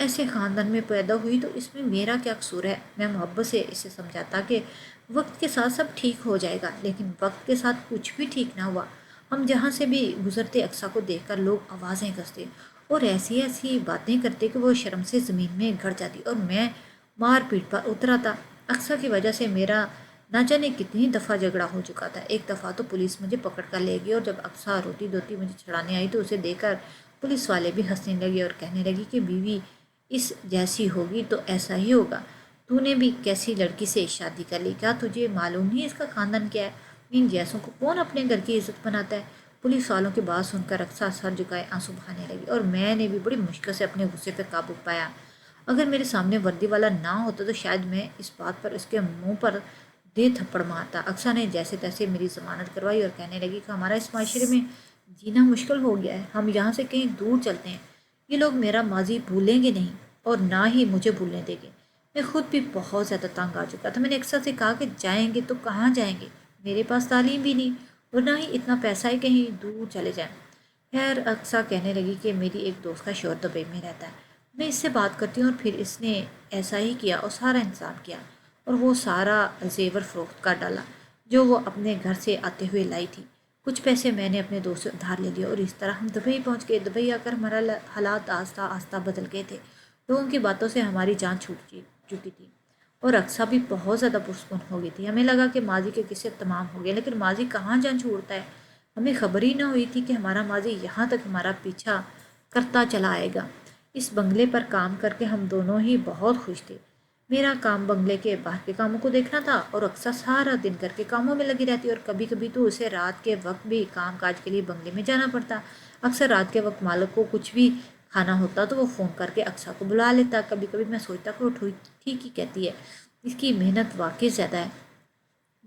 ایسے خاندان میں پیدا ہوئی تو اس میں میرا کیا قصور ہے؟ میں محبت سے اسے سمجھاتا کہ وقت کے ساتھ سب ٹھیک ہو جائے گا، لیکن وقت کے ساتھ کچھ بھی ٹھیک نہ ہوا۔ ہم جہاں سے بھی گزرتے اقصیٰ کو دیکھ کر لوگ آوازیں کستے اور ایسی ایسی باتیں کرتے کہ وہ شرم سے زمین میں گڑ جاتی، اور میں مار پیٹ پر اترا تھا۔ اقصیٰ کی وجہ سے میرا نہ جانے کتنی دفعہ جھگڑا ہو چکا تھا۔ ایک دفعہ تو پولیس مجھے پکڑ کر لے گئی، اور جب اقصیٰ روتی دھوتی مجھے چھڑانے آئی تو اسے دیکھ کر پولیس والے بھی ہنسنے لگے اور کہنے لگی کہ بیوی اس جیسی ہوگی تو ایسا ہی ہوگا، تو نے بھی کیسی لڑکی سے شادی کر لی؟ کیا تجھے معلوم نہیں اس کا خاندان کیا ہے؟ ان جیسوں کو کون اپنے گھر کی عزت بناتا ہے؟ پولیس والوں کی بات سن کر اقصیٰ سر جھکائے آنسو بہانے لگی، اور میں نے بھی بڑی مشکل سے اپنے غصے پہ قابو پایا۔ اگر میرے سامنے وردی والا نہ ہوتا تو شاید میں اس بات پر اس کے منہ پر دے تھپڑ مارتا۔ اقصیٰ نے جیسے تیسے میری ضمانت کروائی اور کہنے لگی کہ ہمارا اس معاشرے میں جینا مشکل ہو گیا ہے، ہم یہاں سے کہیں دور چلتے ہیں۔ یہ لوگ میرا ماضی بھولیں گے نہیں اور نہ ہی مجھے بھولنے دیں گے۔ میں خود بھی بہت زیادہ تنگ آ چکا تھا۔ میں نے اقصیٰ سے کہا کہ جائیں گے تو کہاں جائیں گے؟ میرے پاس تعلیم بھی نہیں اور نہ ہی اتنا پیسہ ہے کہیں دور چلے جائیں۔ خیر، اقصیٰ کہنے لگی کہ میری ایک دوست کا شوہر دبئی میں رہتا ہے، میں اس سے بات کرتی ہوں، اور پھر اس نے ایسا ہی کیا اور سارا انتظام کیا، اور وہ سارا زیور فروخت کر ڈالا جو وہ اپنے گھر سے آتے ہوئے لائی تھی۔ کچھ پیسے میں نے اپنے دوست سے ادھار لے لیے اور اس طرح ہم دبئی پہنچ گئے۔ دبئی آ کر ہمارا حالات آہستہ آہستہ بدل گئے تھے۔ لوگوں کی باتوں سے ہماری جان چھوٹ چکی تھی اور اقصیٰ بھی بہت زیادہ پرسکون ہو گئی تھی۔ ہمیں لگا کہ ماضی کے قصے تمام ہو گئے، لیکن ماضی کہاں جان چھوڑتا ہے؟ ہمیں خبر ہی نہ ہوئی تھی کہ ہمارا ماضی یہاں تک ہمارا پیچھا کرتا چلا آئے گا۔ اس بنگلے پر کام کر کے ہم دونوں ہی بہت خوش تھے۔ میرا کام بنگلے کے باہر کے کاموں کو دیکھنا تھا اور اقصیٰ سارا دن گھر کے کاموں میں لگی رہتی، اور کبھی کبھی تو اسے رات کے وقت بھی کام کاج کے لیے بنگلے میں جانا پڑتا۔ اکثر رات کے وقت مالک کو کچھ بھی کھانا ہوتا تو وہ فون کر کے اقصیٰ کو بلا لیتا۔ کبھی کبھی میں سوچتا کہ وہ ٹھیک ہی کہتی ہے، اس کی محنت واقعی زیادہ ہے،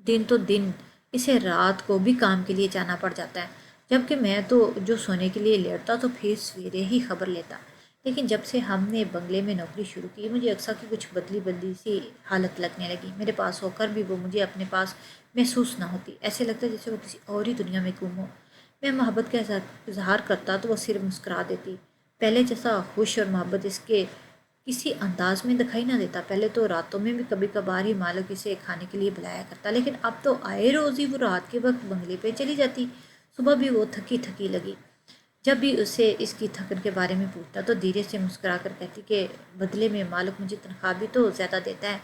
دن تو دن اسے رات کو بھی کام کے لیے جانا پڑ جاتا ہے، جبکہ میں تو جو سونے کے لیے لیٹتا تو پھر سویرے ہی خبر لیتا۔ لیکن جب سے ہم نے بنگلے میں نوکری شروع کی، مجھے اقصیٰ کی کچھ بدلی بدلی سی حالت لگنے لگی۔ میرے پاس ہو کر بھی وہ مجھے اپنے پاس محسوس نہ ہوتی، ایسے لگتا جیسے وہ کسی اور ہی دنیا میں گم ہو۔ میں محبت کا اظہار کرتا تو وہ صرف مسکرا دیتی۔ پہلے جیسا خوش اور محبت اس کے کسی انداز میں دکھائی نہ دیتا۔ پہلے تو راتوں میں بھی کبھی کبھار ہی مالک اسے کھانے کے لیے بلایا کرتا، لیکن اب تو آئے روز ہی وہ رات کے وقت بنگلے پہ چلی جاتی۔ صبح بھی وہ تھکی تھکی لگی۔ جب بھی اسے اس کی تھکن کے بارے میں پوچھتا تو دھیرے سے مسکرا کر کہتی کہ بدلے میں مالک مجھے تنخواہ بھی تو زیادہ دیتا ہے،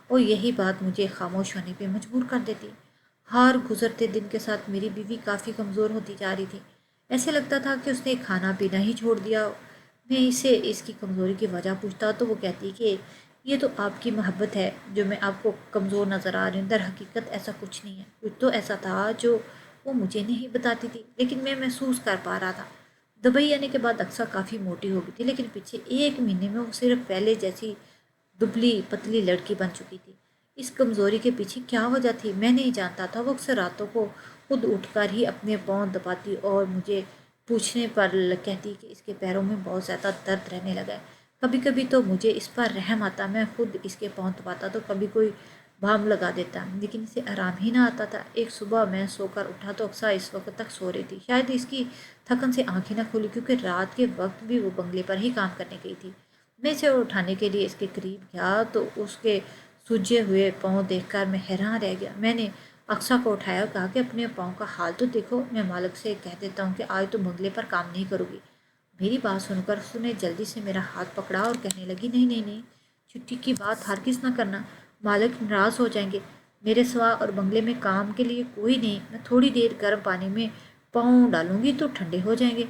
اور یہی بات مجھے خاموش ہونے پہ مجبور کر دیتی۔ ہر گزرتے دن کے ساتھ میری بیوی کافی کمزور ہوتی جا رہی تھی۔ ایسے لگتا تھا کہ اس نے کھانا پینا ہی چھوڑ دیا۔ میں اسے اس کی کمزوری کی وجہ پوچھتا تو وہ کہتی کہ یہ تو آپ کی محبت ہے جو میں آپ کو کمزور نظر آ رہی ہوں، در حقیقت ایسا کچھ نہیں ہے۔ کچھ تو ایسا تھا جو وہ مجھے نہیں بتاتی تھی، لیکن میں محسوس کر پا رہا تھا۔ دبئی آنے کے بعد اقصیٰ کافی موٹی ہو گئی تھی، لیکن پچھلے ایک مہینے میں وہ صرف پہلے جیسی دبلی پتلی لڑکی بن چکی تھی۔ اس کمزوری کے پیچھے کیا وجہ تھی میں نہیں جانتا تھا۔ وہ اکثر راتوں کو خود اٹھ کر ہی اپنے پاؤں دباتی اور مجھے پوچھنے پر کہتی کہ اس کے پیروں میں بہت زیادہ درد رہنے لگا ہے۔ کبھی کبھی تو مجھے اس پر رحم آتا، میں خود اس کے پاؤں دباتا تو کبھی کوئی بام لگا دیتا، لیکن اسے آرام ہی نہ آتا تھا۔ ایک صبح میں سو کر اٹھا تو اقصیٰ اس وقت تک سو رہی تھی۔ شاید اس کی تھکن سے آنکھیں نہ کھولی، کیونکہ رات کے وقت بھی وہ بنگلے پر ہی کام کرنے گئی تھی۔ میں اسے اٹھانے کے لیے اس کے قریب گیا تو اس کے سجے ہوئے پاؤں دیکھ کر میں حیران رہ گیا۔ میں نے اقصیٰ کو اٹھایا اور کہا کہ اپنے پاؤں کا حال تو دیکھو، میں مالک سے کہہ دیتا ہوں کہ آج تو بنگلے پر کام نہیں کروں گی۔ میری بات سن کر اس نے جلدی سے میرا ہاتھ پکڑا اور کہنے لگی نہیں نہیں نہیں، چھٹی کی بات ہرگز نہ کرنا، مالک ناراض ہو جائیں گے۔ میرے سوا اور بنگلے میں کام کے لیے کوئی نہیں، میں تھوڑی دیر گرم پانی میں پاؤں ڈالوں گی تو ٹھنڈے ہو جائیں گے۔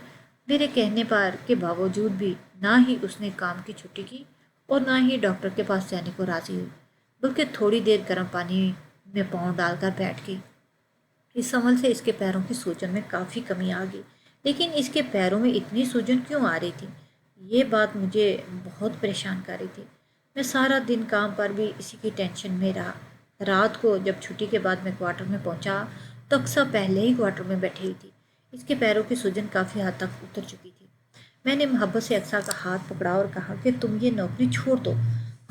میرے کہنے پر کے باوجود بھی نہ ہی اس نے کام کی چھٹی کی اور نہ ہی ڈاکٹر کے پاس جانے کو راضی ہوئی، بلکہ تھوڑی دیر گرم پانی میں پاؤں ڈال کر بیٹھ گئی۔ اس عمل سے اس کے پیروں کی سوجن میں کافی کمی آ گئی، لیکن اس کے پیروں میں اتنی سوجن کیوں آ رہی تھی، یہ بات مجھے بہت پریشان کر رہی تھی۔ میں سارا دن کام پر بھی اسی کی ٹینشن میں رہا۔ رات کو جب چھٹی کے بعد میں کوارٹر میں پہنچا تو اقصیٰ پہلے ہی کوارٹر میں بیٹھی ہوئی تھی۔ اس کے پیروں کی سوجن کافی حد تک اتر چکی تھی۔ میں نے محبت سے اقصیٰ کا ہاتھ پکڑا اور کہا کہ تم یہ نوکری چھوڑ دو،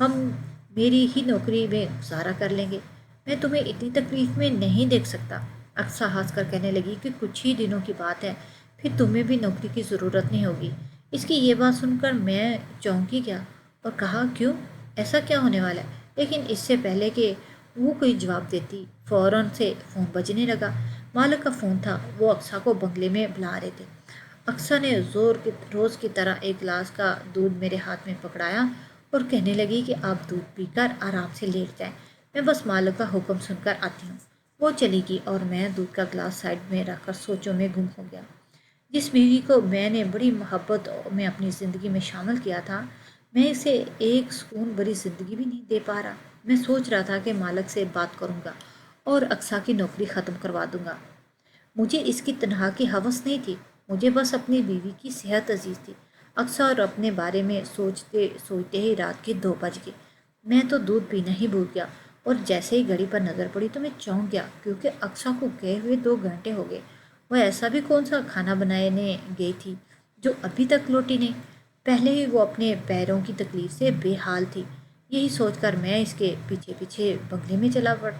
ہم میری ہی نوکری میں گزارا کر لیں گے، میں تمہیں اتنی تکلیف میں نہیں دیکھ سکتا۔ اقصیٰ ہنس کر کہنے لگی کہ کچھ ہی دنوں کی بات ہے، پھر تمہیں بھی نوکری کی ضرورت نہیں ہوگی۔ اس کی یہ بات سن کر میں چونکی گیا اور کہا کیوں، ایسا کیا ہونے والا ہے؟ لیکن اس سے پہلے کہ وہ کوئی جواب دیتی فوراً سے فون بجنے لگا۔ مالک کا فون تھا، وہ اقصیٰ کو بنگلے میں بلا رہے تھے۔ اقصیٰ نے روز کی طرح ایک گلاس کا دودھ میرے ہاتھ میں پکڑایا اور کہنے لگی کہ آپ دودھ پی کر آرام سے لیٹ جائیں، میں بس مالک کا حکم سن کر آتی ہوں۔ وہ چلی گئی اور میں دودھ کا گلاس سائڈ میں رکھ کر سوچوں میں گم ہو گیا۔ جس بیوی کو میں نے بڑی محبت میں اپنی زندگی میں شامل کیا تھا، میں اسے ایک سکون بری زندگی بھی نہیں دے پا رہا۔ میں سوچ رہا تھا کہ مالک سے بات کروں گا اور اقصیٰ کی نوکری ختم کروا دوں گا۔ مجھے اس کی تنہا کی ہوس نہیں تھی، مجھے بس اپنی بیوی کی صحت عزیز تھی۔ اقصیٰ اور اپنے بارے میں سوچتے سوچتے ہی رات کے 2 بج گئے۔ میں تو دودھ پینا ہی بھول گیا اور جیسے ہی گھڑی پر نظر پڑی تو میں چونک گیا، کیونکہ اقصیٰ کو گئے ہوئے 2 گھنٹے ہو گئے۔ وہ ایسا بھی کون سا کھانا بنانے گئی تھی جو ابھی تک لوٹی نہیں؟ پہلے ہی وہ اپنے پیروں کی تکلیف سے بے حال تھی۔ یہی سوچ کر میں اس کے پیچھے پیچھے بنگلے میں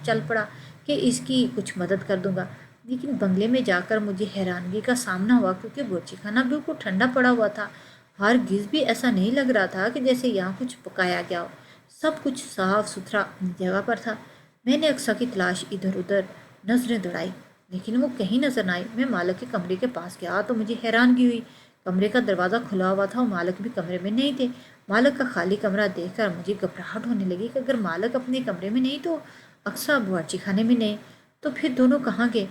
چل پڑا کہ اس کی کچھ مدد کر دوں گا۔ لیکن بنگلے میں جا کر مجھے حیرانگی کا سامنا ہوا، کیونکہ باورچی خانہ بالکل ٹھنڈا پڑا ہوا تھا۔ ہرگز بھی ایسا نہیں لگ رہا تھا کہ جیسے یہاں کچھ پکایا گیا ہو۔ سب کچھ صاف ستھرا اپنی جگہ پر تھا۔ میں نے اقصیٰ کی تلاش ادھر ادھر نظریں دوڑائی، لیکن وہ کہیں نظر نہ آئی۔ میں مالک کے کمرے کے پاس گیا تو مجھے حیرانگی ہوئی۔ کمرے کا دروازہ کھلا ہوا تھا اور مالک بھی کمرے میں نہیں تھے۔ مالک کا خالی کمرہ دیکھ کر مجھے گھبراہٹ ہونے لگی کہ اگر مالک اپنے کمرے میں نہیں تو اقصیٰ باورچی خانے میں نہیں، تو پھر دونوں کہاں گئے؟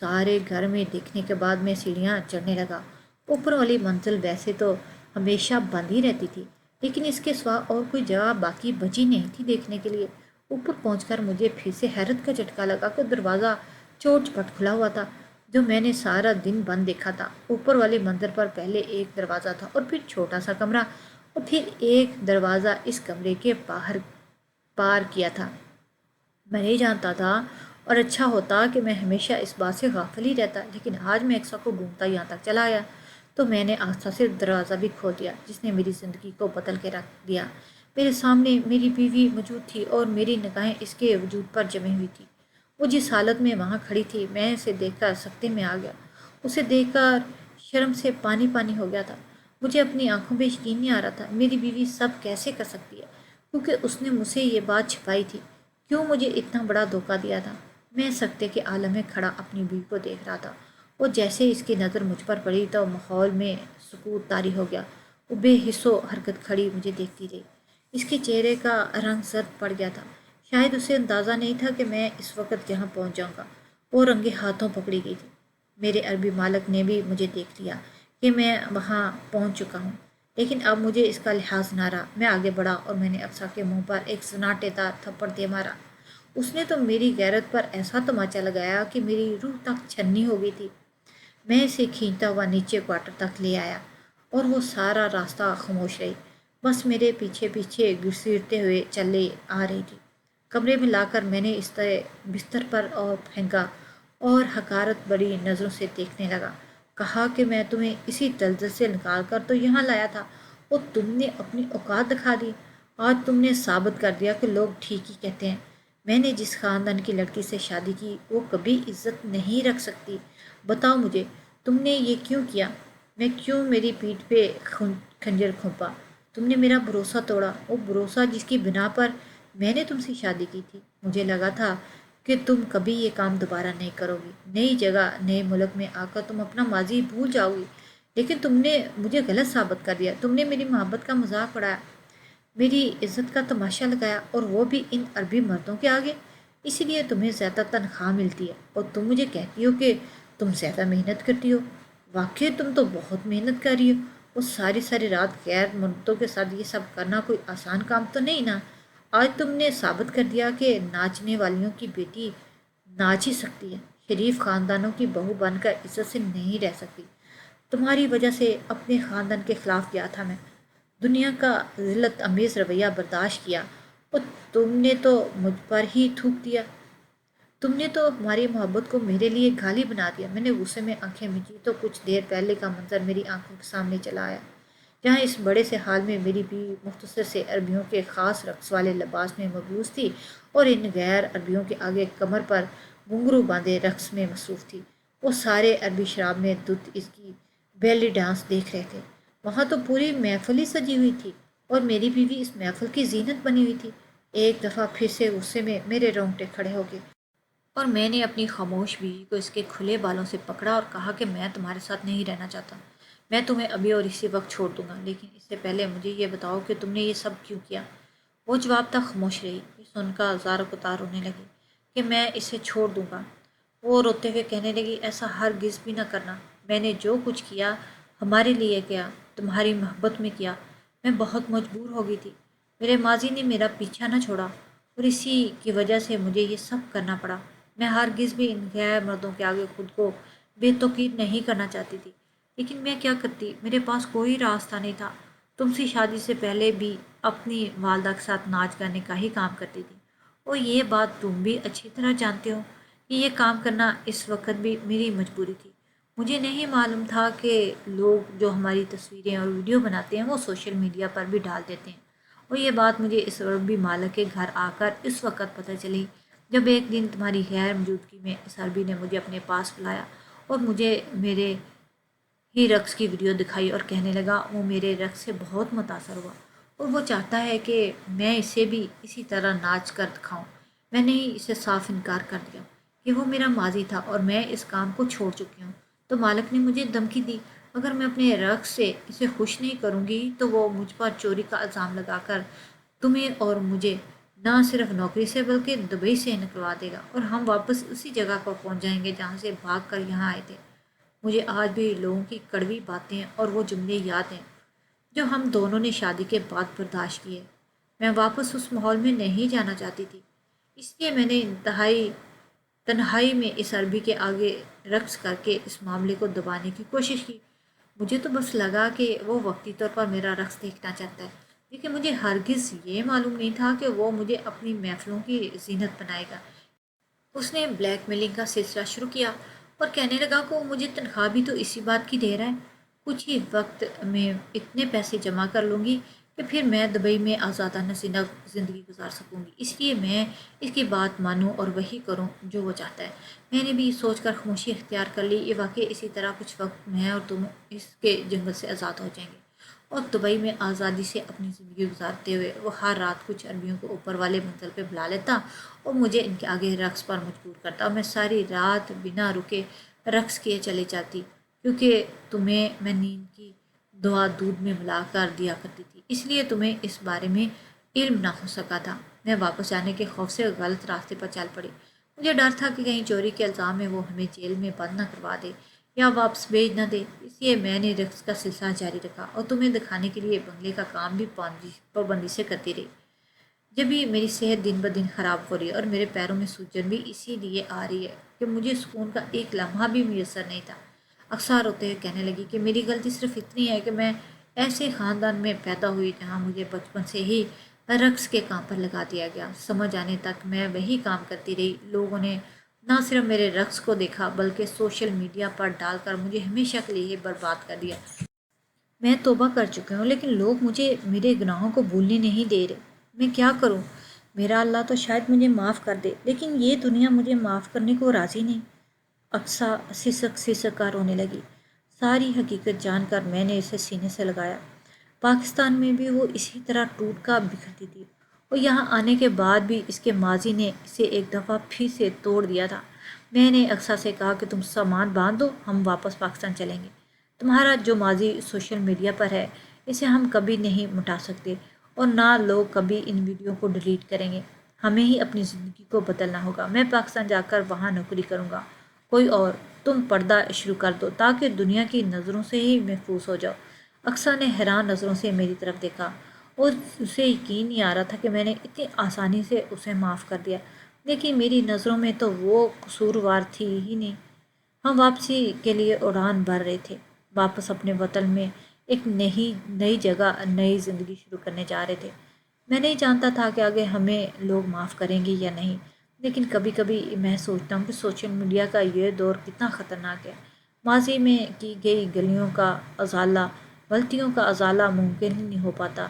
سارے گھر میں دیکھنے کے بعد میں سیڑھیاں چڑھنے لگا۔ اوپر والی منزل ویسے تو ہمیشہ بند ہی رہتی تھی، لیکن اس کے سوا اور کوئی جگہ باقی بچی نہیں تھی دیکھنے کے لیے۔ اوپر پہنچ کر مجھے پھر سے حیرت کا جھٹکا لگا کہ دروازہ چوٹ چپٹ کھلا ہوا تھا، جو میں نے سارا دن بند دیکھا تھا۔ اوپر والی منزل پر پہلے ایک دروازہ تھا اور پھر چھوٹا سا کمرہ اور پھر ایک دروازہ اس کمرے کے باہر پار کیا تھا۔ میں نہیں جانتا تھا اور اچھا ہوتا کہ میں ہمیشہ اس بات سے غافل ہی رہتا، لیکن آج میں اقصیٰ کو ڈھونڈتا یہاں تک چلا آیا تو میں نے آستہ سے دروازہ بھی کھول دیا، جس نے میری زندگی کو بدل کے رکھ دیا۔ میرے سامنے میری بیوی موجود تھی اور میری نگاہیں اس کے وجود پر جمی ہوئی تھی۔ وہ جس حالت میں وہاں کھڑی تھی، میں اسے دیکھ کر سکتے میں آ گیا۔ اسے دیکھ کر شرم سے پانی پانی ہو گیا تھا۔ مجھے اپنی آنکھوں پہ یقین نہیں آ رہا تھا۔ میری بیوی سب کیسے کر سکتی ہے؟ کیونکہ اس نے مجھ سے یہ بات چھپائی تھی۔ کیوں مجھے اتنا بڑا دھوکہ دیا تھا؟ میں سکتے کے عالم میں کھڑا اپنی بیوی کو دیکھ رہا تھا، اور جیسے اس کی نظر مجھ پر پڑی تو ماحول میں سکوت طاری ہو گیا۔ وہ بے حس و حرکت کھڑی مجھے دیکھتی رہی۔ اس کے چہرے کا رنگ زرد پڑ گیا تھا۔ شاید اسے اندازہ نہیں تھا کہ میں اس وقت یہاں پہنچ جاؤں گا۔ وہ رنگے ہاتھوں پکڑی گئی تھی۔ میرے عربی مالک نے بھی مجھے دیکھ لیا کہ میں وہاں پہنچ چکا ہوں، لیکن اب مجھے اس کا لحاظ نہ رہا۔ میں آگے بڑھا اور میں نے اقصیٰ کے منہ پر ایک سناٹے دار تھپڑ دے مارا۔ اس نے تو میری غیرت پر ایسا تماچا لگایا کہ میری روح تک چھنی ہو گئی تھی۔ میں اسے کھینچتا ہوا نیچے کوارٹر تک لے آیا اور وہ سارا راستہ خاموش رہی، بس میرے پیچھے پیچھے گھسیٹتے ہوئے چلے آ رہی تھی۔ کمرے میں لا کر میں نے اس طرح بستر پر اور پھینکا اور حقارت بڑی نظروں سے دیکھنے لگا۔ کہا کہ میں تمہیں اسی دلدل سے نکال کر تو یہاں لایا تھا اور تم نے اپنی اوقات دکھا دی۔ آج تم نے ثابت کر دیا کہ لوگ ٹھیک ہی کہتے ہیں۔ میں نے جس خاندان کی لڑکی سے شادی کی وہ کبھی عزت نہیں رکھ سکتی۔ بتاؤ مجھے تم نے یہ کیوں کیا؟ میں کیوں میری پیٹھ پہ خنجر کھونپا؟ تم نے میرا بھروسہ توڑا، وہ بھروسہ جس کی بنا پر میں نے تم سے شادی کی تھی۔ مجھے لگا تھا کہ تم کبھی یہ کام دوبارہ نہیں کرو گی۔ نئی جگہ نئے ملک میں آ کر تم اپنا ماضی بھول جاؤ گی، لیکن تم نے مجھے غلط ثابت کر دیا۔ تم نے میری محبت کا مذاق اڑایا، میری عزت کا تماشا لگایا، اور وہ بھی ان عربی مردوں کے آگے۔ اسی لیے تمہیں زیادہ تنخواہ ملتی ہے اور تم مجھے کہتی ہو کہ تم زیادہ محنت کرتی ہو۔ واقعی تم تو بہت محنت کر رہی ہو۔ وہ ساری ساری رات غیر مردوں کے ساتھ یہ سب کرنا کوئی آسان کام تو نہیں نا؟ آج تم نے ثابت کر دیا کہ ناچنے والیوں کی بیٹی ناچ ہی سکتی ہے، شریف خاندانوں کی بہو بن کر عزت سے نہیں رہ سکتی۔ تمہاری وجہ سے اپنے خاندان کے خلاف گیا تھا میں، دنیا کا ذلت امیز رویہ برداشت کیا، اور تم نے تو مجھ پر ہی تھوک دیا۔ تم نے تو ہماری محبت کو میرے لیے گالی بنا دیا۔ میں نے غصے میں آنکھیں مینچی تو کچھ دیر پہلے کا منظر میری آنکھوں کے سامنے چلا آیا، جہاں اس بڑے سے حال میں میری بیوی مختصر سے عربیوں کے خاص رقص والے لباس میں مبوس تھی اور ان غیر عربیوں کے آگے کمر پر گھنگرو باندھے رقص میں مصروف تھی۔ وہ سارے عربی شراب میں دھت اس کی بیلی ڈانس دیکھ رہے تھے۔ وہاں تو پوری محفل ہی سجی ہوئی تھی اور میری بیوی اس محفل کی زینت بنی ہوئی تھی۔ ایک دفعہ پھر سے غصے میں میرے رونگٹے کھڑے ہو گئے اور میں نے اپنی خاموش بیوی کو اس کے کھلے بالوں سے پکڑا اور کہا کہ میں تمہارے ساتھ نہیں رہنا چاہتا۔ میں تمہیں ابھی اور اسی وقت چھوڑ دوں گا، لیکن اس سے پہلے مجھے یہ بتاؤ کہ تم نے یہ سب کیوں کیا؟ وہ جواب تک خاموش رہی۔ یہ سن کر زاروں کو تار رونے لگی کہ میں اسے چھوڑ دوں گا۔ وہ روتے ہوئے کہنے لگی، ایسا ہرگز بھی نہ کرنا۔ میں نے جو کچھ کیا ہمارے لیے کیا، تمہاری محبت میں کیا۔ میں بہت مجبور ہو گئی تھی، میرے ماضی نے میرا پیچھا نہ چھوڑا اور اسی کی وجہ سے مجھے یہ سب کرنا پڑا۔ میں ہرگز بھی ان غیر مردوں کے آگے خود کو بے توقیر نہیں کرنا چاہتی تھی، لیکن میں کیا کرتی؟ میرے پاس کوئی راستہ نہیں تھا۔ تم سے شادی سے پہلے بھی اپنی والدہ کے ساتھ ناچ گانے کا ہی کام کرتی تھی، اور یہ بات تم بھی اچھی طرح جانتے ہو کہ یہ کام کرنا اس وقت بھی میری مجبوری تھی۔ مجھے نہیں معلوم تھا کہ لوگ جو ہماری تصویریں اور ویڈیو بناتے ہیں وہ سوشل میڈیا پر بھی ڈال دیتے ہیں، اور یہ بات مجھے اس عربی مالک کے گھر آ کر اس وقت پتہ چلی جب ایک دن تمہاری غیر موجودگی میں اس عربی نے مجھے اپنے پاس بلایا اور مجھے میرے ہی رقص کی ویڈیو دکھائی اور کہنے لگا وہ میرے رقص سے بہت متاثر ہوا اور وہ چاہتا ہے کہ میں اسے بھی اسی طرح ناچ کر دکھاؤں۔ میں نے ہی اسے صاف انکار کر دیا کہ وہ میرا ماضی تھا اور میں اس کام کو چھوڑ چکی ہوں۔ تو مالک نے مجھے دھمکی دی، اگر میں اپنے رقص سے اسے خوش نہیں کروں گی تو وہ مجھ پر چوری کا الزام لگا کر تمہیں اور مجھے نہ صرف نوکری سے بلکہ دبئی سے نکلوا دے گا، اور ہم واپس اسی جگہ پر پہنچ جائیں گے جہاں سے بھاگ کر یہاں آئے تھے۔ مجھے آج بھی لوگوں کی کڑوی باتیں اور وہ جملے یاد ہیں جو ہم دونوں نے شادی کے بعد برداشت کیے۔ میں واپس اس ماحول میں نہیں جانا چاہتی تھی، اس لیے میں نے انتہائی تنہائی میں اس عربی کے آگے رقص کر کے اس معاملے کو دبانے کی کوشش کی۔ مجھے تو بس لگا کہ وہ وقتی طور پر میرا رقص دیکھنا چاہتا ہے، لیکن مجھے ہرگز یہ معلوم نہیں تھا کہ وہ مجھے اپنی محفلوں کی زینت بنائے گا۔ اس نے بلیک میلنگ کا سلسلہ شروع کیا اور کہنے لگا کہ وہ مجھے تنخواہ بھی تو اسی بات کی دے رہا ہے، کچھ ہی وقت میں اتنے پیسے جمع کر لوں گی کہ پھر میں دبئی میں آزادانہ زندگی گزار سکوں گی، اس لیے میں اس کی بات مانوں اور وہی کروں جو وہ چاہتا ہے۔ میں نے بھی سوچ کر خاموشی اختیار کر لی، یہ واقعہ اسی طرح کچھ وقت میں اور تم اس کے جنگل سے آزاد ہو جائیں گے اور دبئی میں آزادی سے اپنی زندگی گزارتے ہوئے وہ ہر رات کچھ عربیوں کو اوپر والے منزل پہ بلا لیتا اور مجھے ان کے آگے رقص پر مجبور کرتا، اور میں ساری رات بنا رکے رقص کیے چلے جاتی، کیونکہ تمہیں میں نیند کی دعا دودھ میں ملا کر دیا کرتی تھی، اس لیے تمہیں اس بارے میں علم نہ ہو سکا تھا۔ میں واپس جانے کے خوف سے غلط راستے پر چل پڑی۔ مجھے ڈر تھا کہ کہیں چوری کے الزام میں وہ ہمیں جیل میں بند نہ کروا دے یا واپس بھیج نہ دے، اس لیے میں نے رقص کا سلسلہ جاری رکھا اور تمہیں دکھانے کے لیے بنگلے کا کام بھی پابندی سے کرتی رہی۔ جب بھی میری صحت دن بدن خراب ہو رہی ہے اور میرے پیروں میں سوجن بھی اسی لیے آ رہی ہے کہ مجھے سکون کا ایک لمحہ بھی میسر نہیں تھا۔ اکثر ہوتے ہوئے کہنے لگی کہ میری غلطی صرف اتنی ہے کہ میں ایسے خاندان میں پیدا ہوئی جہاں مجھے بچپن سے ہی رقص کے کام پر لگا دیا گیا۔ سمجھ آنے تک میں وہی کام کرتی رہی۔ لوگوں نے نہ صرف میرے رقص کو دیکھا بلکہ سوشل میڈیا پر ڈال کر مجھے ہمیشہ کے لیے برباد کر دیا۔ میں توبہ کر چکی ہوں لیکن لوگ مجھے میرے گناہوں کو بھولنے نہیں دے رہے۔ میں کیا کروں؟ میرا اللہ تو شاید مجھے معاف کر دے، لیکن یہ دنیا مجھے معاف کرنے کو راضی نہیں۔ اقصیٰ سسک سسک کر رونے لگی۔ ساری حقیقت جان کر میں نے اسے سینے سے لگایا۔ پاکستان میں بھی وہ اسی طرح ٹوٹ کر بکھرتی تھی اور یہاں آنے کے بعد بھی اس کے ماضی نے اسے ایک دفعہ پھر سے توڑ دیا تھا۔ میں نے اقصیٰ سے کہا کہ تم سامان باندھ دو، ہم واپس پاکستان چلیں گے۔ تمہارا جو ماضی سوشل میڈیا پر ہے اسے ہم کبھی نہیں مٹا سکتے اور نہ لوگ کبھی ان ویڈیو کو ڈیلیٹ کریں گے۔ ہمیں ہی اپنی زندگی کو بدلنا ہوگا۔ میں پاکستان جا کر وہاں نوکری کروں گا، کوئی اور تم پردہ شروع کر دو تاکہ دنیا کی نظروں سے ہی محفوظ ہو جاؤ۔ اقصیٰ نے حیران نظروں سے میری طرف دیکھا اور اسے یقین نہیں آ رہا تھا کہ میں نے اتنی آسانی سے اسے معاف کر دیا، لیکن میری نظروں میں تو وہ قصوروار تھی ہی نہیں۔ ہم واپسی کے لیے اڑان بھر رہے تھے، واپس اپنے وطن میں ایک نئی جگہ نئی زندگی شروع کرنے جا رہے تھے۔ میں نہیں جانتا تھا کہ آگے ہمیں لوگ معاف کریں گے یا نہیں، لیکن کبھی کبھی میں سوچتا ہوں کہ سوشل میڈیا کا یہ دور کتنا خطرناک ہے۔ ماضی میں کی گئی غلطیوں کا ازالہ ممکن ہی نہیں ہو پاتا۔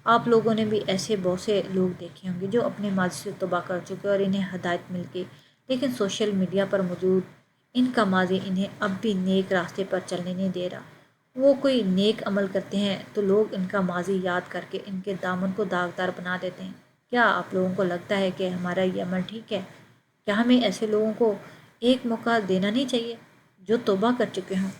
آپ لوگوں نے بھی ایسے بہت سے لوگ دیکھے ہوں گے جو اپنے ماضی سے توبہ کر چکے اور انہیں ہدایت مل گئی، لیکن سوشل میڈیا پر موجود ان کا ماضی انہیں اب بھی نیک راستے پر چلنے نہیں دے رہا۔ وہ کوئی نیک عمل کرتے ہیں تو لوگ ان کا ماضی یاد کر کے ان کے دامن کو داغدار بنا دیتے ہیں۔ کیا آپ لوگوں کو لگتا ہے کہ ہمارا یہ عمل ٹھیک ہے؟ کیا ہمیں ایسے لوگوں کو ایک موقع دینا نہیں چاہیے جو توبہ کر چکے ہوں؟